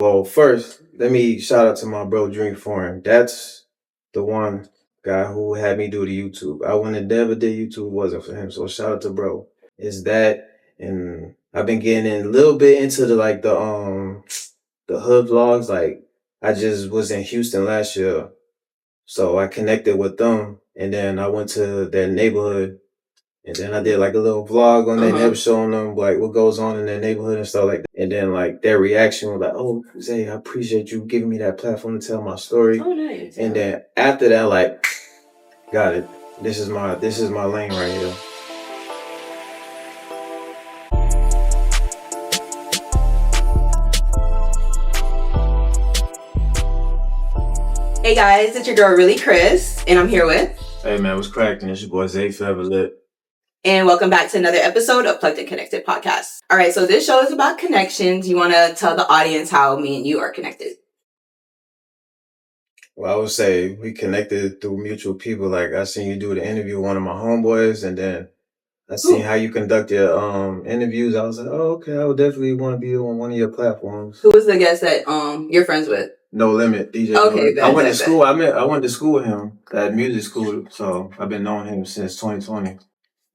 Well, first, let me shout out to my bro Dream Foreign. That's the one guy who had me do the YouTube. I wouldn't have never did YouTube if it wasn't for him. So shout out to bro. Is that, and I've been getting in a little bit into the hood vlogs. Like I just was in Houston last year, so I connected with them, and then I went to their neighborhood. And then I did like a little vlog on their neighborhood, showing them like what goes on in their neighborhood and stuff like that. And then like their reaction was like, "Oh, Zay, I appreciate you giving me that platform to tell my story." Oh, nice. And then after that, like, got it. This is my lane right here. Hey guys, it's your girl Really Chris, and I'm here with. Hey man, what's cracking? It's your boy ZayForeverLit. And welcome back to another episode of PluggednConnected podcast. All right, so this show is about connections. You want to tell the audience how me and you are connected? Well, I would say we connected through mutual people. Like I seen you do the interview with one of my homeboys, and then I seen how you conduct your interviews. I was like, oh, okay, I would definitely want to be on one of your platforms. Who was the guest that you're friends with? No Limit, DJ. Okay, I went to school. I went to school with him at music school, so I've been knowing him since 2020.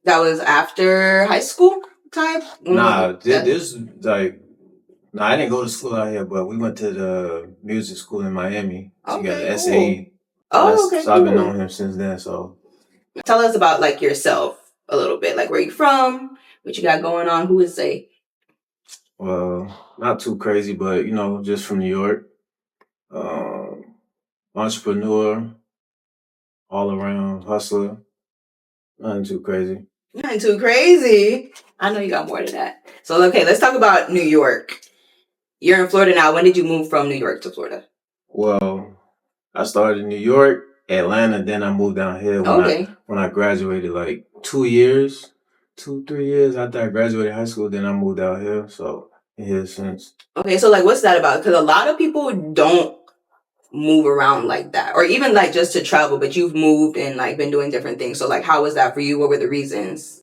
That was after high school time? Nah, this like, nah, I didn't go to school out here, but we went to the music school in Miami together, Okay, SAE. Oh, okay. So I've been knowing him since then. So tell us about like yourself a little bit, like where you from, what you got going on. Who is Zay? Well, not too crazy, but you know, just from New York. Entrepreneur, all around hustler. Nothing too crazy. Nothing too crazy. I know you got more than that. So, okay, let's talk about New York. You're in Florida now. When did you move from New York to Florida? Well, I started in New York, Atlanta, then I moved down here when I graduated, like 3 years after I graduated high school, then I moved out here. So, here since. Okay, so like what's that about? Because a lot of people don't move around like that, or even like just to travel, but you've moved and like been doing different things. So like how was that for you? What were the reasons?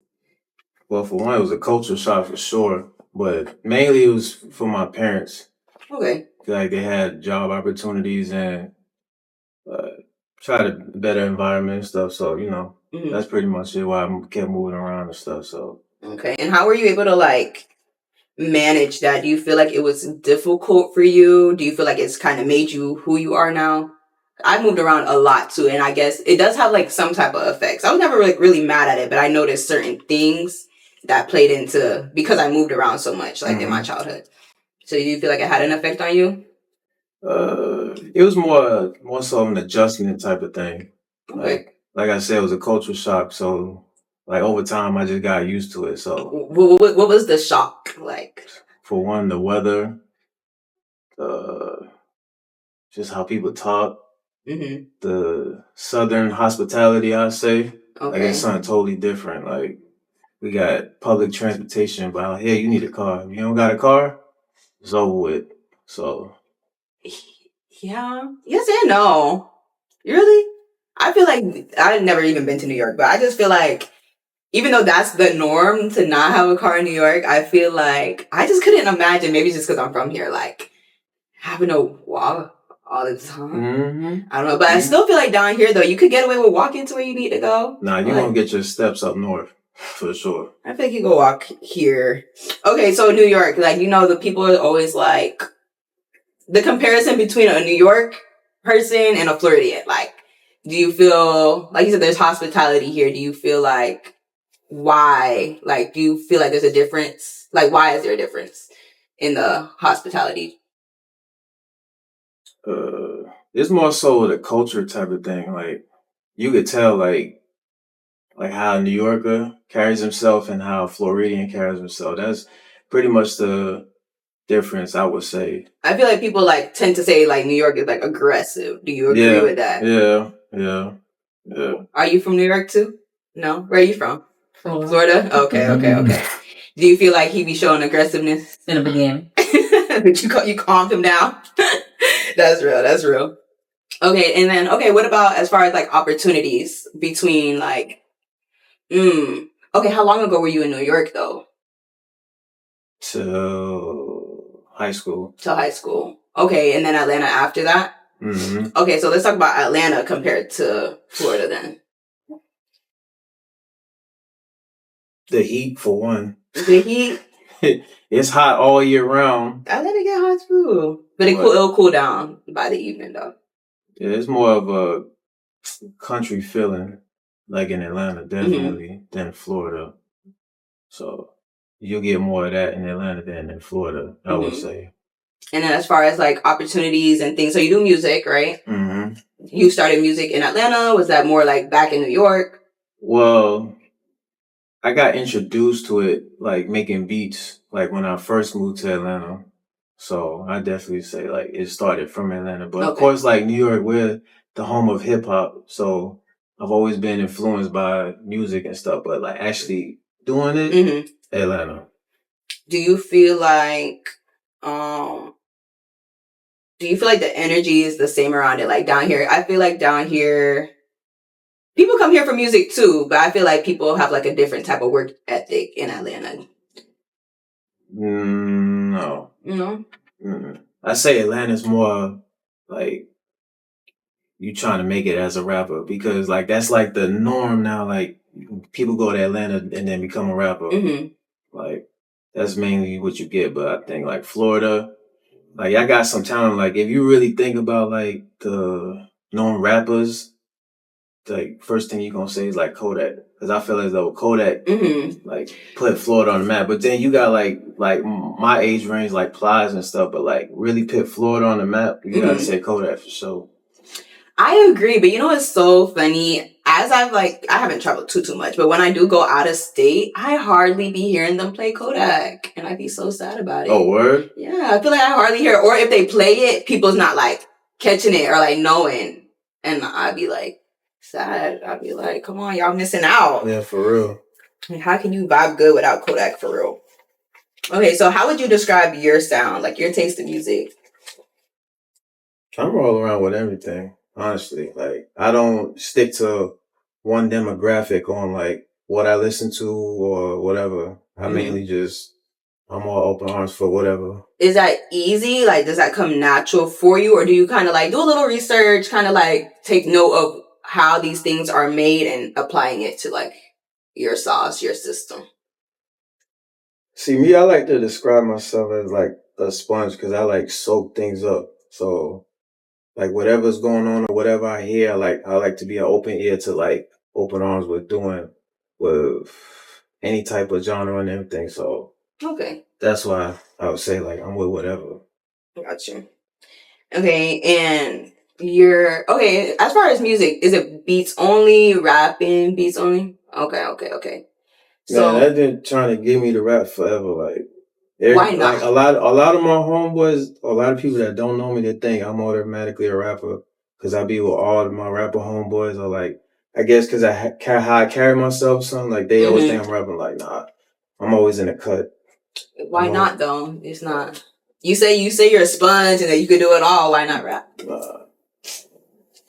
Well, for one, it was a culture shock for sure, but mainly it was for my parents. Okay. Like they had job opportunities and tried a better environment and stuff. So, you know, that's pretty much it, why I kept moving around and stuff. So. Okay. And how were you able to like manage that? Do you feel like it was difficult for you? Do you feel like it's kind of made you who you are now? I moved around a lot too, and I guess it does have like some type of effects. I was never like really mad at it, but I noticed certain things that played into because I moved around so much, like in my childhood. So do you feel like it had an effect on you? It was more so an adjustment type of thing. Okay. Like I said, it was a cultural shock. So like over time, I just got used to it. So what was the shock like? For one, the weather, just how people talk, the Southern hospitality, I'd say. Okay. Like it's something totally different. Like we got public transportation, but out here you need a car. If you don't got a car, it's over with. So. Yeah. Yes and no. Really? I feel like I've never even been to New York, but I just feel like even though that's the norm to not have a car in New York, I feel like I just couldn't imagine, maybe just because I'm from here, like having to walk all the time. I don't know, but I still feel like down here though, you could get away with walking to where you need to go. Nah, you're gonna get your steps up north for sure. I feel like you go walk here. Okay, so New York, like you know, the people are always like the comparison between a New York person and a Floridian. Like, do you feel like you said there's hospitality here? Do you feel like why? Like, do you feel like there's a difference? Like, why is there a difference in the hospitality? It's more so the culture type of thing. Like, you could tell, like how a New Yorker carries himself and how a Floridian carries himself. That's pretty much the difference, I would say. I feel like people like tend to say like New York is like aggressive. Do you agree with that? Yeah. Are you from New York too? No? Where are you from? Florida? Okay. Do you feel like he be showing aggressiveness in the beginning? But you calmed him down? That's real. Okay, and then, what about as far as like opportunities between like, okay, how long ago were you in New York though? Till high school. Till high school. Okay, and then Atlanta after that? Mm-hmm. Okay, so let's talk about Atlanta compared to Florida then. The heat, for one. The heat? It's hot all year round. Atlanta get hot too. But it'll cool down by the evening though. Yeah, it's more of a country feeling, like in Atlanta, definitely, than Florida. So you'll get more of that in Atlanta than in Florida, I would say. And then as far as like opportunities and things, so you do music, right? Mm-hmm. You started music in Atlanta. Was that more like back in New York? Well, I got introduced to it, like making beats, like when I first moved to Atlanta. So I definitely say like it started from Atlanta. But of course, like New York, we're the home of hip hop. So I've always been influenced by music and stuff, but like actually doing it, Atlanta. Do you feel like the energy is the same around it? Like down here, I feel like down here, people come here for music too, but I feel like people have like a different type of work ethic in Atlanta. No. No? I say Atlanta's more like you trying to make it as a rapper because like that's like the norm now. Like people go to Atlanta and then become a rapper. Like that's mainly what you get. But I think like Florida, like I got some talent. Like if you really think about like the known rappers, like first thing you're gonna say is like Kodak, because I feel as though Kodak like put Florida on the map. But then you got like my age range, like Plies and stuff. But like really put Florida on the map, you gotta say Kodak for sure. I agree, but you know what's so funny? As I haven't traveled too much, but when I do go out of state, I hardly be hearing them play Kodak, and I'd be so sad about it. Oh, word? Yeah, I feel like I hardly hear it, or if they play it, people's not like catching it or like knowing, and I'd be like sad. I'd be like, come on, y'all missing out. Yeah, for real. Like, how can you vibe good without Kodak for real? Okay, so how would you describe your sound, like your taste in music? I'm all around with everything, honestly. Like, I don't stick to one demographic on like what I listen to or whatever. I mainly just, I'm all open arms for whatever. Is that easy? Like, does that come natural for you? Or do you kind of like do a little research, kind of like take note of how these things are made and applying it to like your sauce, your system? See, me, I like to describe myself as like a sponge because I like soak things up. So like whatever's going on or whatever I hear, I like to be an open ear to like open arms with any type of genre and everything. So that's why I would say like I'm with whatever. Got you. Okay, and as far as music, is it beats only, rapping, beats only? Okay. So man, that been trying to get me to rap forever. Like why not? Like a lot of my homeboys, a lot of people that don't know me, they think I'm automatically a rapper because I be with all of my rapper homeboys. Or like, I guess because how I carry myself, or something like they always think I'm rapping. Like, nah, I'm always in the cut. Why not though? It's not. You say you're a sponge and that you can do it all. Why not rap?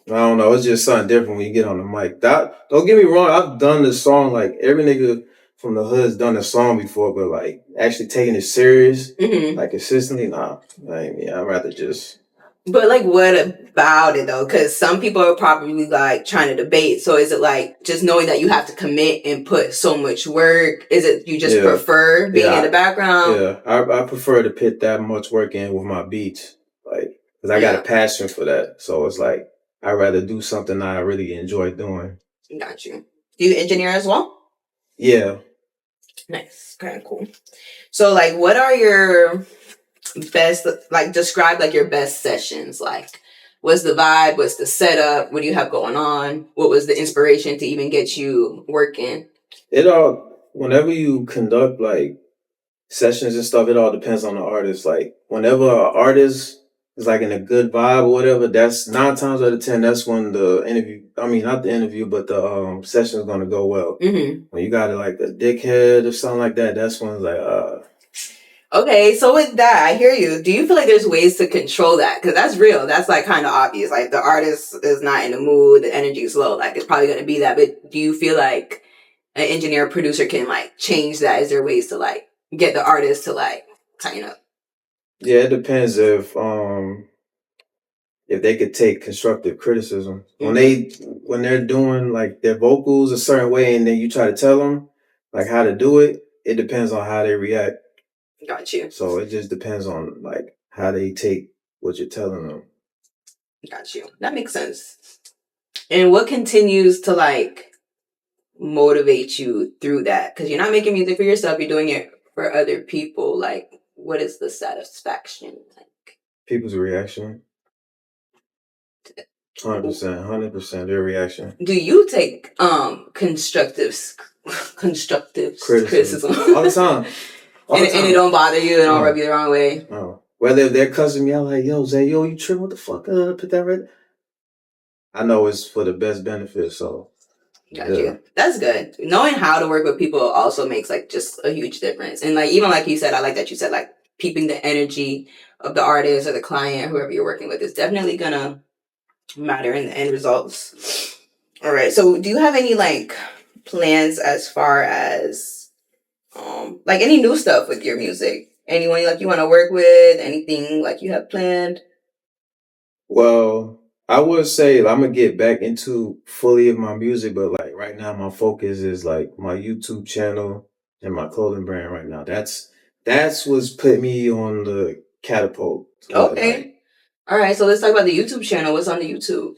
I don't know. It's just something different when you get on the mic. Don't get me wrong. I've done this song like every nigga from the hood's done a song before, but like actually taking it serious, like consistently, nah. I'd rather just. But like, what about it though? Because some people are probably like trying to debate. So is it like just knowing that you have to commit and put so much work? Is it you just prefer being in the background? Yeah, I prefer to put that much work in with my beats, like because I got a passion for that. So it's like I'd rather do something I really enjoy doing. Got you. Do you engineer as well? Yeah. Nice. Kind of cool. So like, what are your best, like describe like your best sessions? Like, what's the vibe? What's the setup? What do you have going on? What was the inspiration to even get you working? Whenever you conduct like sessions and stuff, it all depends on the artist. Like whenever an artist is like in a good vibe or whatever, that's 9 times out of 10, that's when the interview, I mean, not the interview, but the session is going to go well. When you got like a dickhead or something like that, that's when it's like, Okay, so with that, I hear you. Do you feel like there's ways to control that? Because that's real. That's like kind of obvious. Like the artist is not in the mood, the energy is low. Like it's probably going to be that. But do you feel like an engineer or producer can like change that? Is there ways to like get the artist to like tighten up? Yeah, it depends if if they could take constructive criticism when they're doing like their vocals a certain way, and then you try to tell them like how to do it. It depends on how they react. Got you. So it just depends on like how they take what you're telling them. Got you. That makes sense. And what continues to like motivate you through that? Because you're not making music for yourself, you're doing it for other people. Like, what is the satisfaction like? People's reaction. 100% their reaction. Do you take constructive criticism all the time? And it don't bother you, it don't rub you the wrong way? No. Whether they're cussing me out like, yo, Zay, yo, you tripping? What the fuck? Put that right. I know it's for the best benefit, so. Got you. That's good. Knowing how to work with people also makes like just a huge difference. And like, even like you said, I like that you said like keeping the energy of the artist or the client, whoever you're working with, is definitely gonna matter in the end results. All right. So do you have any like plans as far as like any new stuff with your music? Anyone like you want to work with? Anything like you have planned? Well, I would say I'm gonna get back into fully of my music, but like right now my focus is like my YouTube channel and my clothing brand right now. That's what's put me on the catapult. Okay. Like, all right, so let's talk about the YouTube channel. What's on the YouTube?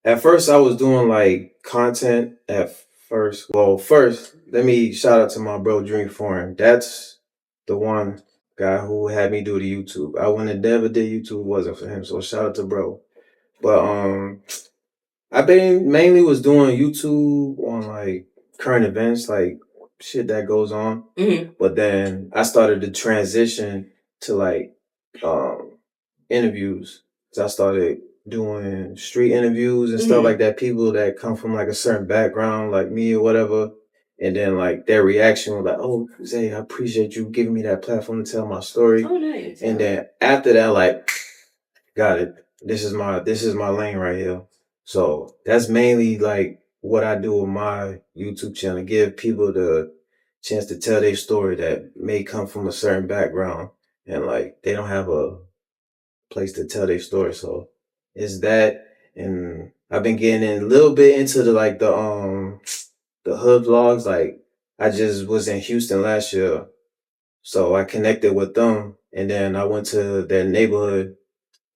At first I was doing like content at first. Well, first, let me shout out to my bro Dream Foreign. That's the one guy who had me do the YouTube. I wouldn't have never did YouTube wasn't for him. So shout out to bro. But I mainly was doing YouTube on like current events, like shit that goes on. Mm-hmm. But then I started to transition to like interviews. So I started doing street interviews and stuff like that. People that come from like a certain background, like me or whatever. And then like their reaction was like, "Oh, Zay, I appreciate you giving me that platform to tell my story." Oh, nice. And then after that, like, got it. This is my lane right here. So that's mainly like what I do with my YouTube channel. Give people the chance to tell their story that may come from a certain background and like they don't have a place to tell their story. So it's that, and I've been getting in a little bit into the hood vlogs. Like I just was in Houston last year, so I connected with them, and then I went to their neighborhood,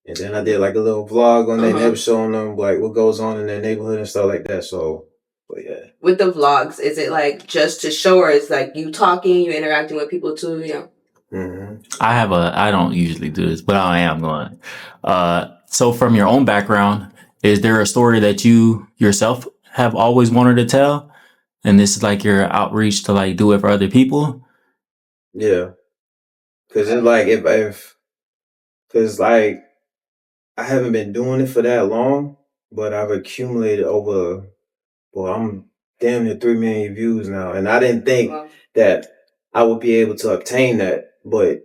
and then I did like a little vlog on their neighborhood, showing them like what goes on in their neighborhood and stuff like that. So, but yeah. With the vlogs, is it like just to show, or is like you talking, you interacting with people too? Yeah. Mm-hmm. I don't usually do this, but I am going. So from your own background, is there a story that you yourself have always wanted to tell? And this is like your outreach to like do it for other people? Yeah. Cause it's like, cause like, I haven't been doing it for that long, but I've accumulated over, well, I'm damn near 3 million views now. And I didn't think that I would be able to obtain that, but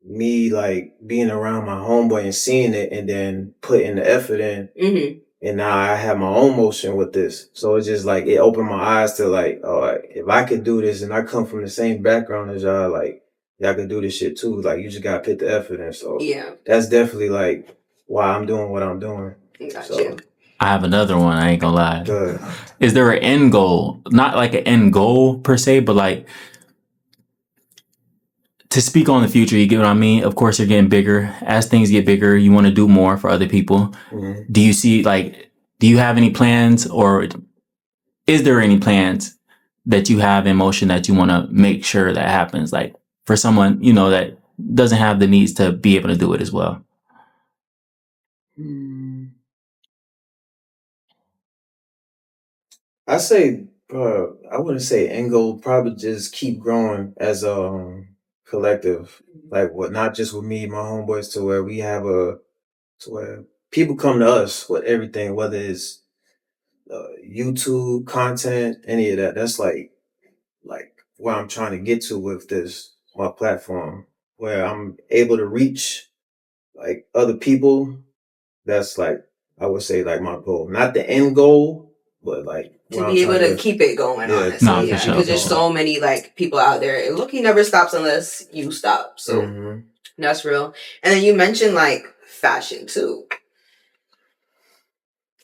me like being around my homeboy and seeing it and then putting the effort in, and now I have my own motion with this. So it's just like, it opened my eyes to like, all right, if I could do this and I come from the same background as y'all, like, y'all can do this shit too. Like, you just gotta put the effort in. So yeah, that's definitely like why I'm doing what I'm doing. Gotcha. I have another one. I ain't gonna lie. Good. Is there an end goal? Not like an end goal per se, but like to speak on the future. You get what I mean? Of course, you're getting bigger. As things get bigger, you want to do more for other people. Mm-hmm. Do you see do you have any plans, or is there any plans that you have in motion that you want to make sure that happens? Like for someone, that doesn't have the needs to be able to do it as well. I say, I wouldn't say end goal, probably just keep growing as a collective. Like not just with me, my homeboys, to where we have to where people come to us with everything, whether it's YouTube content, any of that. That's like where I'm trying to get to with my platform, where I'm able to reach like other people. That's like, I would say like my goal, not the end goal, but like to be able to keep it going, honestly. No, because there's so many like people out there. Look, he never stops unless you stop. So That's real. And then you mentioned like fashion too.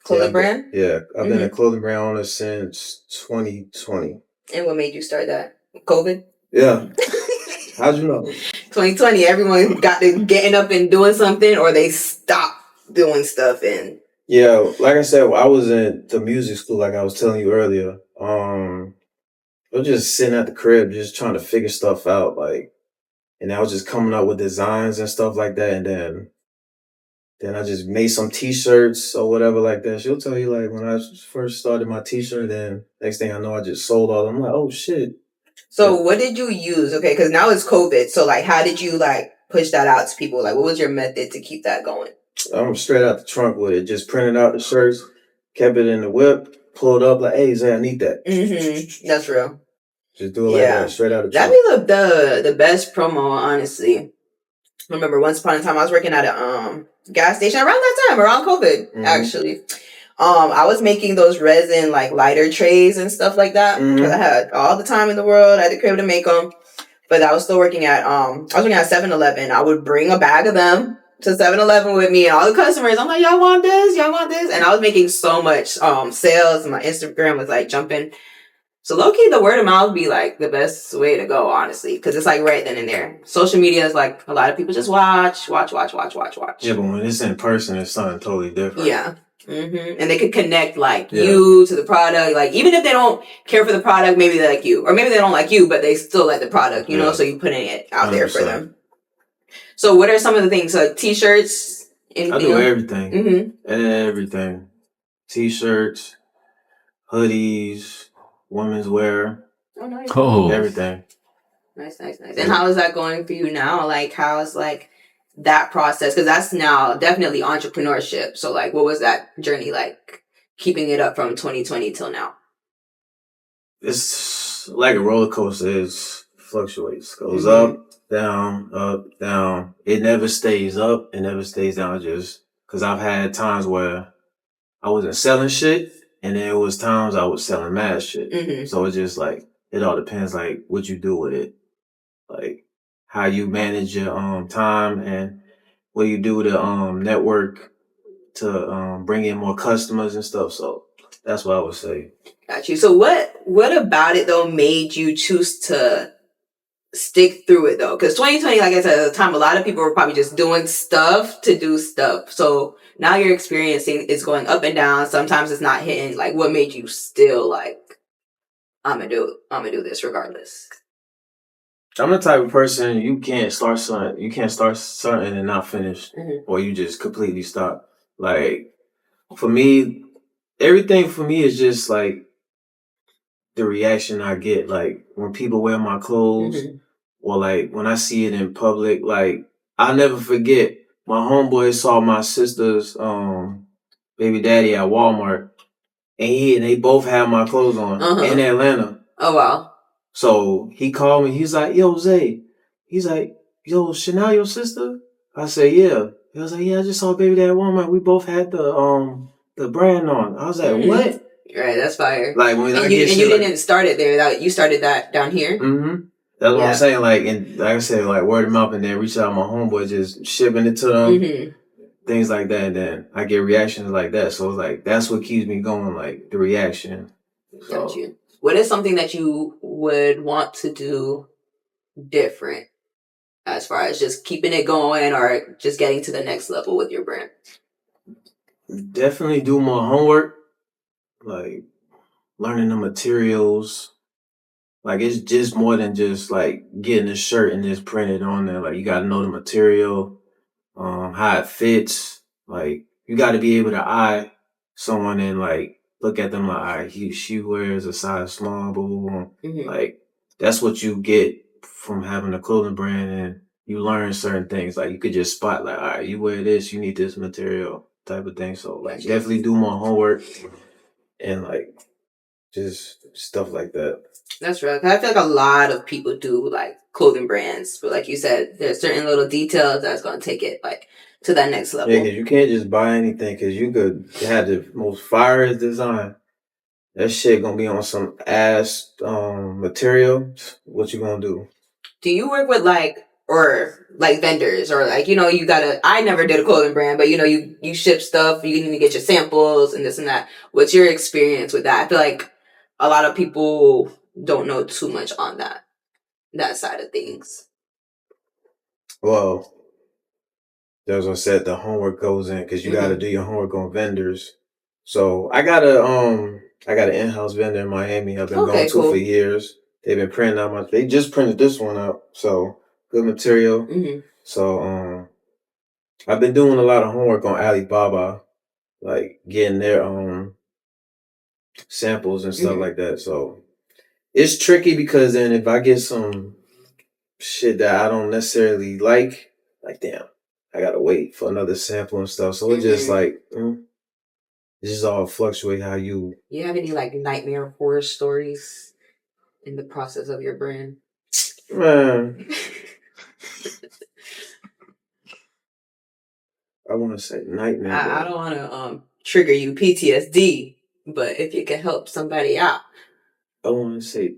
Clothing brand? Yeah, I've been a clothing brand owner since 2020. And what made you start that? COVID? Yeah. How'd you know? 2020, everyone got to getting up and doing something, or they stopped doing stuff. And yeah, like I said, I was in the music school, like I was telling you earlier. I was just sitting at the crib, just trying to figure stuff out, like, and I was just coming up with designs and stuff like that, and then I just made some T-shirts or whatever like that. She'll tell you, like, when I first started my T-shirt, then next thing I know, I just sold all of them. I'm like, oh shit. So what did you use? Okay, because now it's COVID. So like, how did you like push that out to people? Like, what was your method to keep that going? I'm straight out the trunk with it. Just printed out the shirts, kept it in the whip, pulled up like, hey, Zay, I need that. Mm-hmm. That's real. Just do it like that, straight out the trunk. That'd be the best promo, honestly. I remember once upon a time I was working at a gas station around that time, around COVID, actually. I was making those resin like lighter trays and stuff like that because I had all the time in the world. I had the crib to make them, but I was still working at I was working at 7-Eleven. I would bring a bag of them to 7-Eleven with me and all the customers. I'm like, y'all want this? Y'all want this? And I was making so much sales, and my Instagram was like jumping. So low key, the word of mouth be like the best way to go, honestly, because it's like right then and there. Social media is like a lot of people just watch. Yeah, but when it's in person, it's something totally different. Yeah. And they could connect like you to the product. Like even if they don't care for the product, maybe they like you, or maybe they don't like you, but they still like the product, you know. So you putting it out 100%. There for them. So what are some of the things? So T-shirts. I do everything. Everything. T-shirts, hoodies, women's wear. Oh, nice. Oh, everything. Nice. And how is that going for you now? Like, how's like that process? Because that's now definitely entrepreneurship. So, like, what was that journey like? Keeping it up from 2020 till now. It's like a roller coaster. It fluctuates, goes up, down. It never stays up. It never stays down. Just because I've had times where I wasn't selling shit, and then it was times I was selling mad shit. So it's just like, it all depends, like, what you do with it. Like, how you manage your time and what you do to network to bring in more customers and stuff. So that's what I would say. Got you. So what about it, though, made you choose to stick through it, though? Because 2020, like I said, at the time, a lot of people were probably just doing stuff to do stuff. So now you're experiencing it's going up and down. Sometimes it's not hitting. Like, what made you still like, I'm gonna do this regardless? I'm the type of person, you can't start something and not finish, or you just completely stop. Like, for me, everything for me is just like the reaction I get. Like, when people wear my clothes, or like when I see it in public, like, I'll never forget. My homeboy saw my sister's baby daddy at Walmart, and they both had my clothes on in Atlanta. Oh wow. So he called me. He's like, yo, Zay. He's like, yo, Chanel, your sister? I said, yeah. He was like, yeah, I just saw baby dad at Walmart. We both had the brand on. I was like, what? Right, that's fire. Like, when you didn't start it there. You started that down here. That's what I'm saying. Like, and like I said, like, word of mouth, and then reach out my homeboy, just shipping it to them, things like that. And then I get reactions like that. So it's like, that's what keeps me going, like the reaction. So, got you. What is something that you would want to do different as far as just keeping it going or just getting to the next level with your brand? Definitely do more homework, like learning the materials. Like, it's just more than just like getting a shirt and just printed on there. Like, you got to know the material, how it fits. Like, you got to be able to eye someone and like look at them like, all right, she wears a size small, blah, blah, blah. Like, that's what you get from having a clothing brand, and you learn certain things. Like, you could just spot like, all right, you wear this, you need this material type of thing. So like, definitely do more homework and like just stuff like that. That's right. I feel like a lot of people do like clothing brands, but like you said, there's certain little details that's going to take it like to that next level. Yeah, because you can't just buy anything, because you could have the most fire design. That shit gonna be on some ass material. What you gonna do? Do you work with like or like vendors, or like, you know, I never did a clothing brand, but you know, you ship stuff, you need to get your samples and this and that. What's your experience with that? I feel like a lot of people don't know too much on that side of things. Well, as I said, the homework goes in because you got to do your homework on vendors. So I got an in-house vendor in Miami. I've been going to for years. They've been printing out they just printed this one out. So good material. So I've been doing a lot of homework on Alibaba, like getting their samples and stuff like that. So it's tricky because then if I get some shit that I don't necessarily like damn, I gotta wait for another sample and stuff. So it's just like it just all fluctuate how you. You have any like nightmare horror stories in the process of your brand? Man, I want to say nightmare. I don't want to trigger you PTSD, but if you can help somebody out. I want to say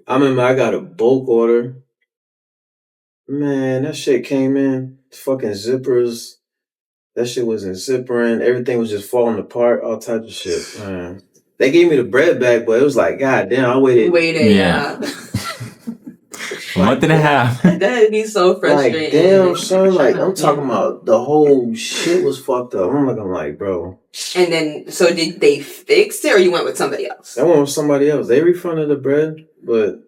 I remember I got a bulk order. Man, that shit came in. Fucking zippers. That shit wasn't zippering. Everything was just falling apart. All types of shit. Man. They gave me the bread back, but it was like, God damn, I waited. Yeah. A month and a half. That'd be so frustrating. Like, damn, son. Like, I'm talking about the whole shit was fucked up. I'm like, bro. And then, so did they fix it or you went with somebody else? I went with somebody else. They refunded the bread, but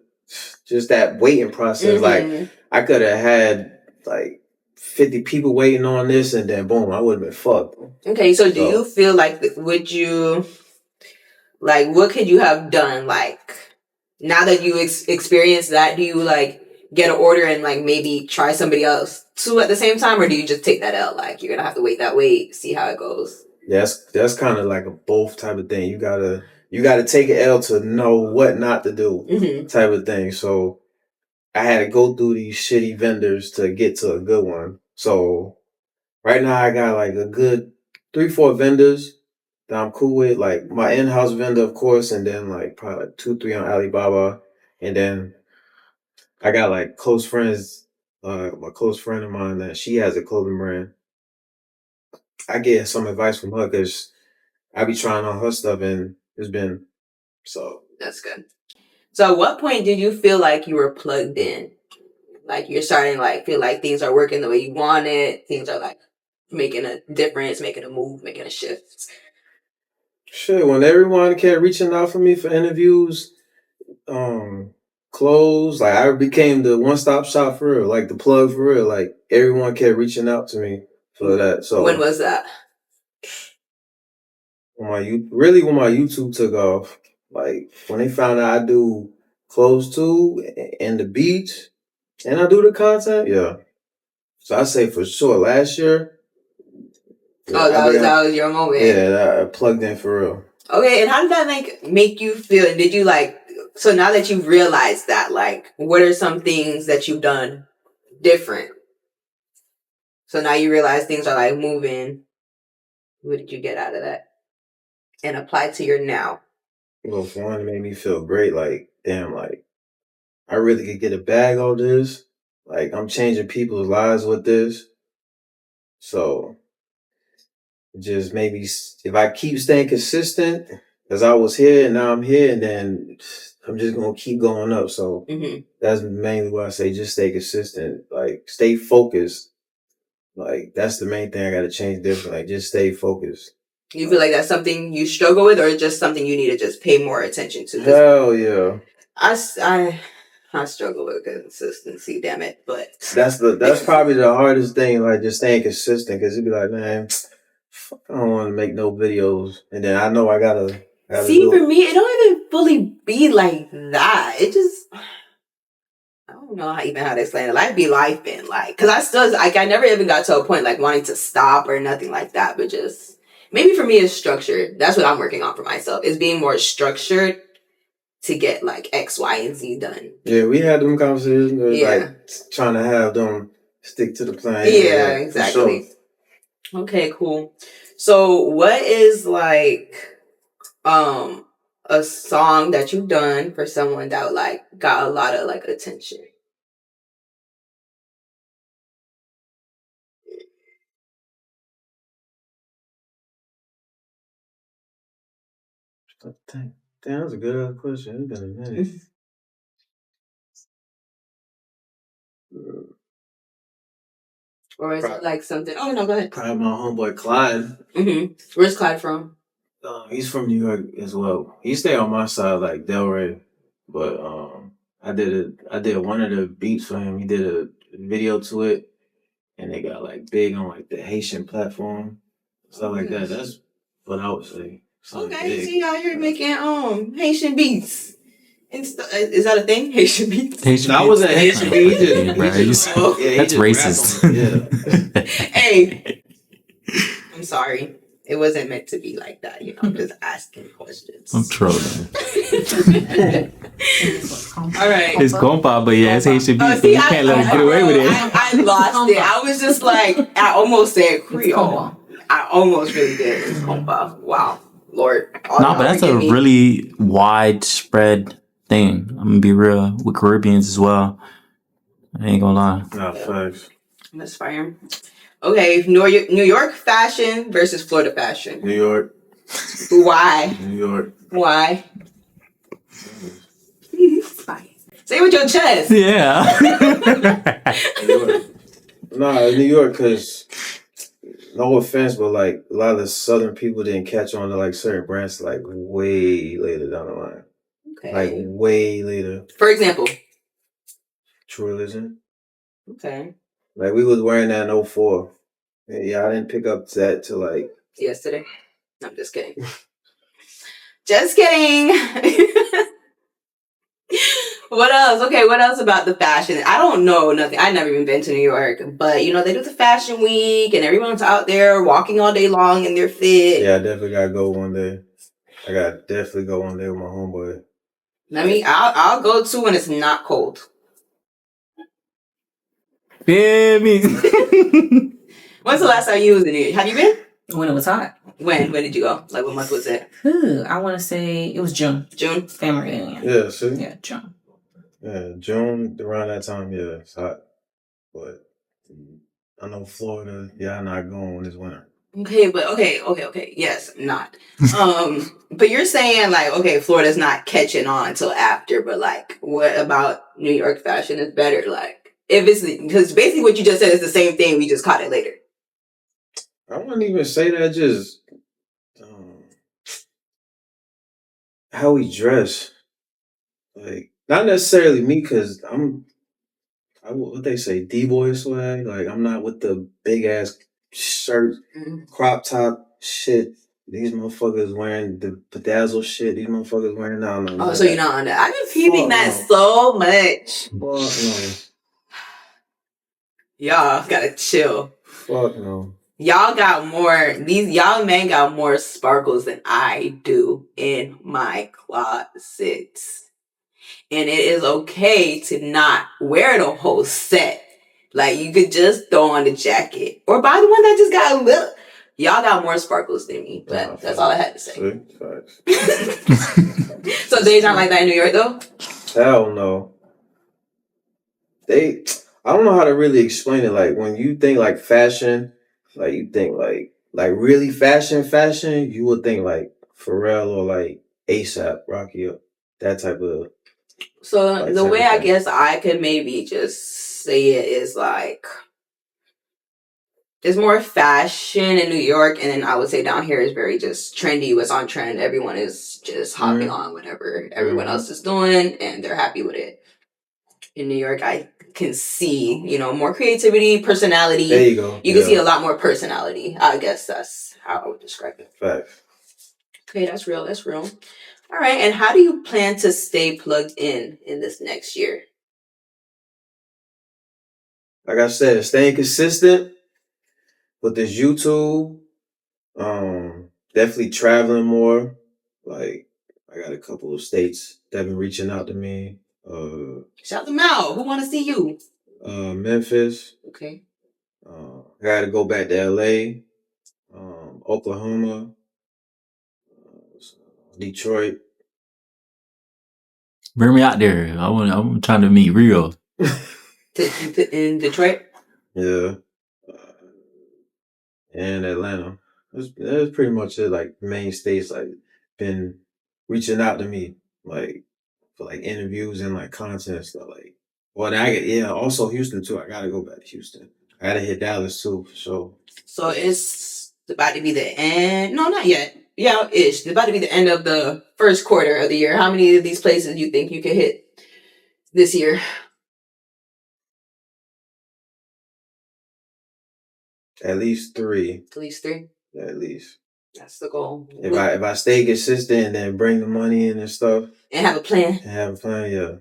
just that waiting process. Like, I could have had, like, 50 people waiting on this, and then boom, I would have been fucked. Okay, so do you feel like, would you, like, what could you have done? Like, now that you experienced that, do you, like, get an order and, like, maybe try somebody else too at the same time? Or do you just take that out? Like, you're going to have to wait, see how it goes? Yeah, that's kind of like a both type of thing. You gotta take an L to know what not to do type of thing. So I had to go through these shitty vendors to get to a good one. So right now I got like a good 3-4 vendors that I'm cool with. Like my in-house vendor, of course, and then like probably like 2-3 on Alibaba. And then I got like close friends, a close friend of mine that she has a clothing brand. I get some advice from her because I be trying on her stuff and it's been so. That's good. So at what point did you feel like you were plugged in? Like you're starting to like feel like things are working the way you want it. Things are like making a difference, making a move, making a shift. Shit, when everyone kept reaching out for me for interviews, clothes, like I became the one-stop shop for real, like the plug for real. Like everyone kept reaching out to me for that. So when was that? When my YouTube took off, like when they found out I do clothes too and the beach and I do the content, yeah. So I say for sure last year. Yeah, that was your moment. Yeah, I plugged in for real. Okay, and how did that make you feel? And did you so now that you've realized that, like, what are some things that you've done different? So now you realize things are like moving. What did you get out of that? And apply to your now? Well, for one, it made me feel great. Like, damn, like, I really could get a bag on this. Like, I'm changing people's lives with this. So, just maybe if I keep staying consistent, because I was here and now I'm here, and then I'm just going to keep going up. So, that's mainly what I say. Just stay consistent. Like, stay focused. Like, that's the main thing I got to change different. Like, just stay focused. You feel like that's something you struggle with, or just something you need to just pay more attention to? Hell yeah. I struggle with consistency, damn it. But that's probably the hardest thing, like just staying consistent, because you'd be like, man, I don't want to make no videos, and then I know I gotta see, for me, it don't even fully be like that. It just, I don't know how to explain it. Life be life in, like, because I still, like, I never even got to a point like wanting to stop or nothing like that, but just maybe for me it's structured. That's what I'm working on for myself, is being more structured to get like X, Y, and Z done. Yeah, we had them conversations, like trying to have them stick to the plan. Yeah, exactly. Sure. Okay, cool. So what is like a song that you've done for someone that like got a lot of like attention? Damn, that was a good question. It's been a minute. Or is it like something? Oh no, go ahead. Probably my homeboy Clyde. Where's Clyde from? He's from New York as well. He stay on my side, like Delray, but I did one of the beats for him. He did a video to it, and they got like big on like the Haitian platform, stuff like that. That's what I would say. Okay, see how you're making Haitian beats. Is that a thing? Haitian beats? That was a Haitian beat. That's racist. Yeah. Hey, I'm sorry. It wasn't meant to be like that, you know. I'm just asking questions. I'm trolling. All right. It's compa, but yeah, it's Haitian beats, so you can't let us get away with it. I lost it. I was just like, I almost said Creole. I almost really did. It's compa. Wow. Lord. No, but that's a really widespread thing. I'm gonna be real with Caribbeans as well. I ain't gonna lie. Nah, facts. That's fire. Okay, New York fashion versus Florida fashion. New York. Why? New York. Why? Say it with your chest. Yeah. New York. Nah, New York, because no offense, but like a lot of the Southern people didn't catch on to like certain brands like way later down the line. Okay. Like way later. For example. True Religion. Okay. Like we was wearing that in 04. Yeah, I didn't pick up that till like yesterday. No, I'm just kidding. Just kidding. What else? Okay, what else about the fashion? I don't know nothing. I've never even been to New York, but you know they do the fashion week, and everyone's out there walking all day long in their fit. Yeah, I definitely gotta go one day. I gotta definitely go one day with my homeboy. I'll go too when it's not cold. Feel me? When's the last time you was in New York? Have you been? When it was hot. When did you go? Like what month was it? I want to say it was June. June? Family reunion. Yeah, see? Yeah, June. Yeah, June, around that time, yeah, it's hot. But I know Florida, y'all not going when it's winter. Okay, but okay. Yes, not. But you're saying like, okay, Florida's not catching on until after, but like, what about New York fashion is better? Like, if it's because basically what you just said is the same thing. We just caught it later. I wouldn't even say that. Just how we dress, like not necessarily me, because what they say, D-boy swag. Like I'm not with the big ass shirt, crop top shit. These motherfuckers wearing the bedazzle shit. These motherfuckers wearing Oh, so you're not on that. I've been peeping that so much. Fuck no. Y'all gotta chill. Fuck no. Y'all got more. These y'all men got more sparkles than I do in my closet. And it is okay to not wear the whole set. Like, you could just throw on the jacket. Or buy the one that just got a little. Y'all got more sparkles than me. But that's all I had to say. So days aren't like that in New York, though? Hell no. I don't know how to really explain it. Like, when you think, like, fashion, like, you think, like really fashion, you would think, like, Pharrell or, like, ASAP, Rocky, or that type of... So like the way I guess I could maybe just say it is like there's more fashion in New York, and then I would say down here is very just trendy. What's on trend? Everyone is just hopping on whatever everyone else is doing, and they're happy with it. In New York, I can see more creativity, personality. There you go. You can see a lot more personality. I guess that's how I would describe it. Facts. Okay, that's real. That's real. All right, and how do you plan to stay plugged in this next year? Like I said, staying consistent with this YouTube. Definitely traveling more. Like, I got a couple of states that have been reaching out to me. Shout them out. Who want to see you? Memphis. Okay. I got to go back to LA. Oklahoma. Detroit. Bring me out there. I'm trying to meet real. In Detroit? Yeah. And Atlanta. That's pretty much it. Like main states, like been reaching out to me, like, for like interviews and like content stuff. Like, well, also Houston too. I gotta go back to Houston. I gotta hit Dallas too, for sure. So it's about to be the end. No, not yet. Yeah, it's about to be the end of the first quarter of the year. How many of these places you think you could hit this year? At least 3. At least 3. At least. That's the goal. If I stay consistent and then bring the money in and stuff. And have a plan. Yeah.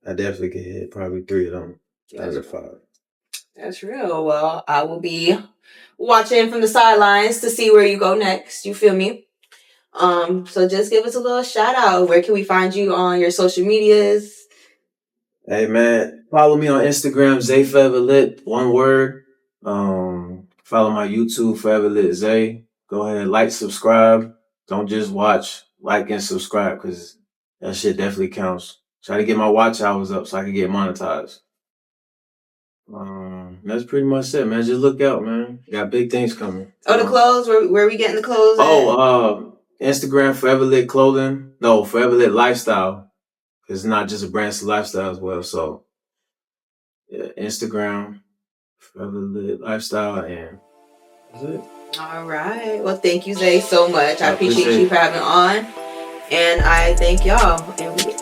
I definitely could hit probably 3 of them out of the 5. That's real. Well, I will be watching from the sidelines to see where you go next. You feel me? So just give us a little shout out. Where can we find you on your social medias? Hey man, follow me on Instagram, ZayForeverLit, one word. Follow my YouTube, ForeverLit Zay. Go ahead, like, subscribe. Don't just watch, like and subscribe, because that shit definitely counts. Try to get my watch hours up so I can get monetized. That's pretty much it, man. Just look out, man. Got big things coming. Oh, the clothes? Where are we getting the clothes at? Instagram, ForeverLit Clothing. No, ForeverLit Lifestyle. It's not just a brand, it's a lifestyle as well. So, yeah, Instagram, ForeverLit Lifestyle, and that's it. All right. Well, thank you, Zay, so much. I appreciate you for having on. And I thank y'all. And we